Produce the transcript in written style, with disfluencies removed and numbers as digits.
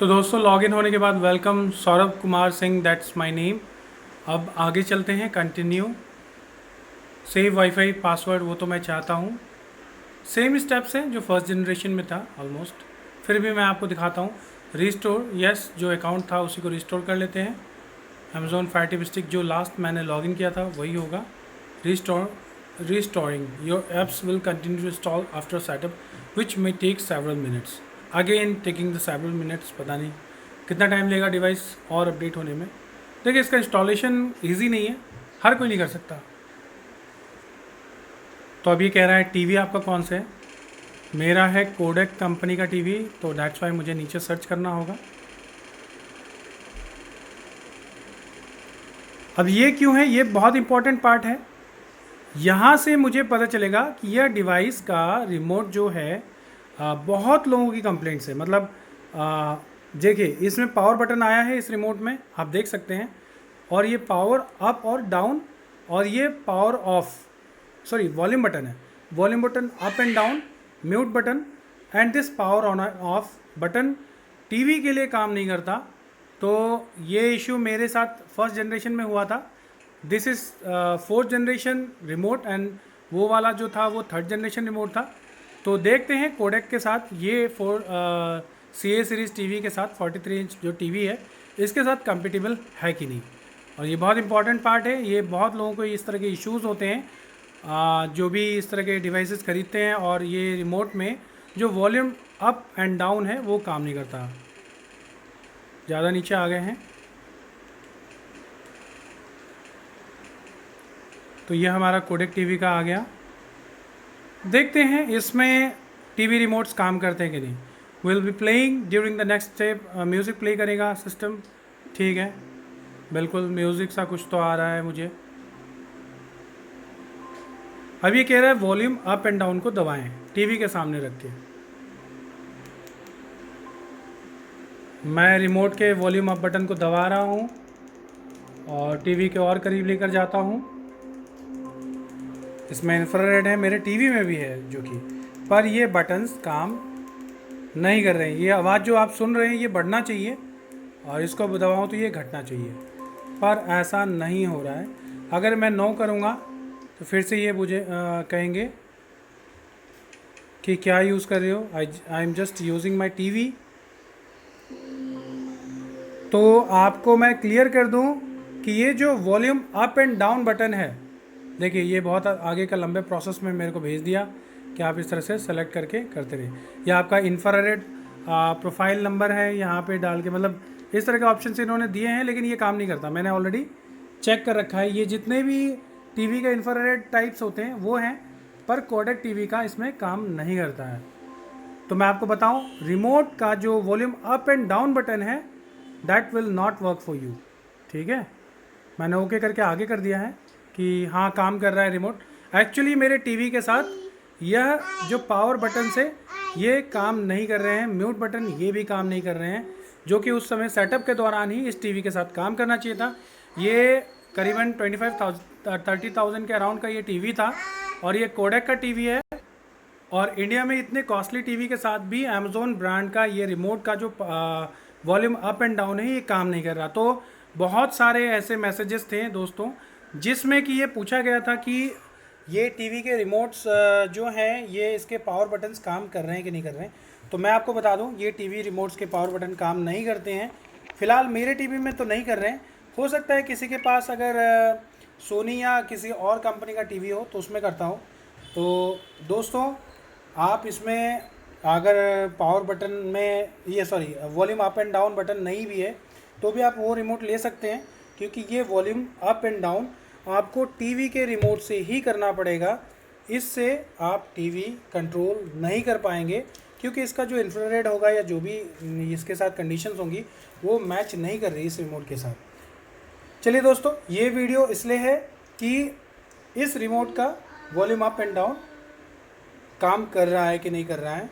तो दोस्तों लॉगिन होने के बाद welcome Saurabh Kumar Singh, that's my name. अब आगे चलते हैं, कंटिन्यू। सेव वाईफाई पासवर्ड वो तो मैं चाहता हूँ। सेम स्टेप्स हैं जो फर्स्ट जनरेशन में था ऑलमोस्ट, फिर भी मैं आपको दिखाता हूँ। रिस्टोर, यस, जो अकाउंट था उसी को रिस्टोर कर लेते हैं। अमेज़ॉन फायर टिप स्टिक जो लास्ट मैंने लॉगिन किया था वही होगा। Restoring your apps will continue to install after setup which may take several minutes. Again taking the several minutes, पता नहीं कितना टाइम लेगा डिवाइस और अपडेट होने में। देखिए इसका इंस्टॉलेशन ईजी नहीं है, हर कोई नहीं कर सकता। तो अब ये कह रहा है टीवी आपका कौन सा है। मेरा है कोडेक कंपनी का टीवी, तो दैट्स वाई मुझे नीचे सर्च करना होगा। अब ये क्यों है, ये बहुत इंपॉर्टेंट पार्ट है। यहाँ से मुझे पता चलेगा कि यह डिवाइस का रिमोट जो है बहुत लोगों की कंप्लेंट्स है। मतलब देखिए इसमें पावर बटन आया है इस रिमोट में, आप देख सकते हैं, और ये पावर अप और डाउन, और ये power off, sorry volume button है। Volume button up and down, mute button and this power on off button TV के लिए काम नहीं करता। तो ये इशू मेरे साथ फर्स्ट जनरेशन में हुआ था। This is fourth generation remote and वो वाला जो था वो थर्ड जनरेशन रिमोट था। तो देखते हैं कोडेक के साथ ये CA सीरीज़ टीवी के साथ 43 इंच जो टीवी है इसके साथ कंपेटिबल है कि नहीं। और ये बहुत इंपॉर्टेंट पार्ट है, ये बहुत लोगों को इस तरह के इश्यूज़ होते हैं जो भी इस तरह के डिवाइसेस खरीदते हैं, और ये रिमोट में जो वॉल्यूम अप एंड डाउन है वो काम नहीं करता। ज़्यादा नीचे आ गए हैं, तो ये हमारा कोडेक टीवी का आ गया। देखते हैं इसमें टीवी रिमोट्स काम करते हैं कि नहीं। Will be playing during the next step, music play करेगा सिस्टम, ठीक है, बिल्कुल म्यूज़िक सा कुछ तो आ रहा है मुझे। अब ये कह रहा है वॉल्यूम अप एंड डाउन को दबाएं टीवी के सामने रख के। मैं रिमोट के वॉल्यूम अप बटन को दबा रहा हूँ और टीवी के और करीब लेकर जाता हूँ। इसमें इंफ्रारेड है, मेरे टीवी में भी है जो कि, पर ये बटन्स काम नहीं कर रहे हैं। ये आवाज़ जो आप सुन रहे हैं ये बढ़ना चाहिए और इसको दबाऊँ तो ये घटना चाहिए, पर ऐसा नहीं हो रहा है। अगर मैं नो करूँगा तो फिर से ये मुझे कहेंगे कि क्या यूज़ कर रहे हो, I am just using my TV. तो आपको मैं क्लियर कर दूं कि ये जो volume up and down button है, देखिए ये बहुत आगे का लंबे प्रोसेस में मेरे को भेज दिया कि आप इस तरह से सेलेक्ट करके करते रहिए। यह आपका इंफ्रारेड प्रोफाइल नंबर है, यहाँ पे डाल के, मतलब इस तरह के ऑप्शन इन्होंने दिए हैं, लेकिन ये काम नहीं करता। मैंने ऑलरेडी चेक कर रखा है, ये जितने भी टीवी के इंफ्रारेड टाइप्स होते हैं वो हैं, पर कोडेक टीवी का इसमें काम नहीं करता है। तो मैं आपको बताऊं, रिमोट का जो volume up and down button है that will not work for you, ठीक है। मैंने ओके करके आगे कर दिया है कि हाँ काम कर रहा है रिमोट। एक्चुअली मेरे टीवी के साथ यह जो पावर बटन से ये काम नहीं कर रहे हैं, म्यूट बटन ये भी काम नहीं कर रहे हैं, जो कि उस समय सेटअप के दौरान ही इस टीवी के साथ काम करना चाहिए था। ये करीबन 30,000 के अराउंड का ये टीवी था, और ये कोडेक का टीवी है। और इंडिया में इतने कॉस्टली टीवी के साथ भी अमेज़ॉन ब्रांड का ये रिमोट का जो वॉल्यूम अप एंड डाउन है ये काम नहीं कर रहा। तो बहुत सारे ऐसे मैसेजेस थे दोस्तों जिसमें कि ये पूछा गया था कि ये टीवी के रिमोट्स जो हैं ये इसके पावर बटन्स काम कर रहे हैं कि नहीं कर रहे हैं। तो मैं आपको बता दूं, ये टीवी रिमोट्स के पावर बटन काम नहीं करते हैं। फ़िलहाल मेरे टीवी में तो नहीं कर रहे हैं, हो सकता है किसी के पास अगर सोनी या किसी और कंपनी का टीवी हो तो उसमें करता हूँ। तो दोस्तों आप इसमें अगर पावर बटन में ये volume up and down button नहीं भी है तो भी आप वो रिमोट ले सकते हैं, क्योंकि ये वॉल्यूम अप एंड डाउन आपको टीवी के रिमोट से ही करना पड़ेगा। इससे आप टीवी कंट्रोल नहीं कर पाएंगे, क्योंकि इसका जो इंफ्रारेड होगा या जो भी इसके साथ कंडीशंस होंगी वो मैच नहीं कर रही इस रिमोट के साथ। चलिए दोस्तों, ये वीडियो इसलिए है कि इस रिमोट का volume up and down calm कर रहा है कि नहीं कर रहा है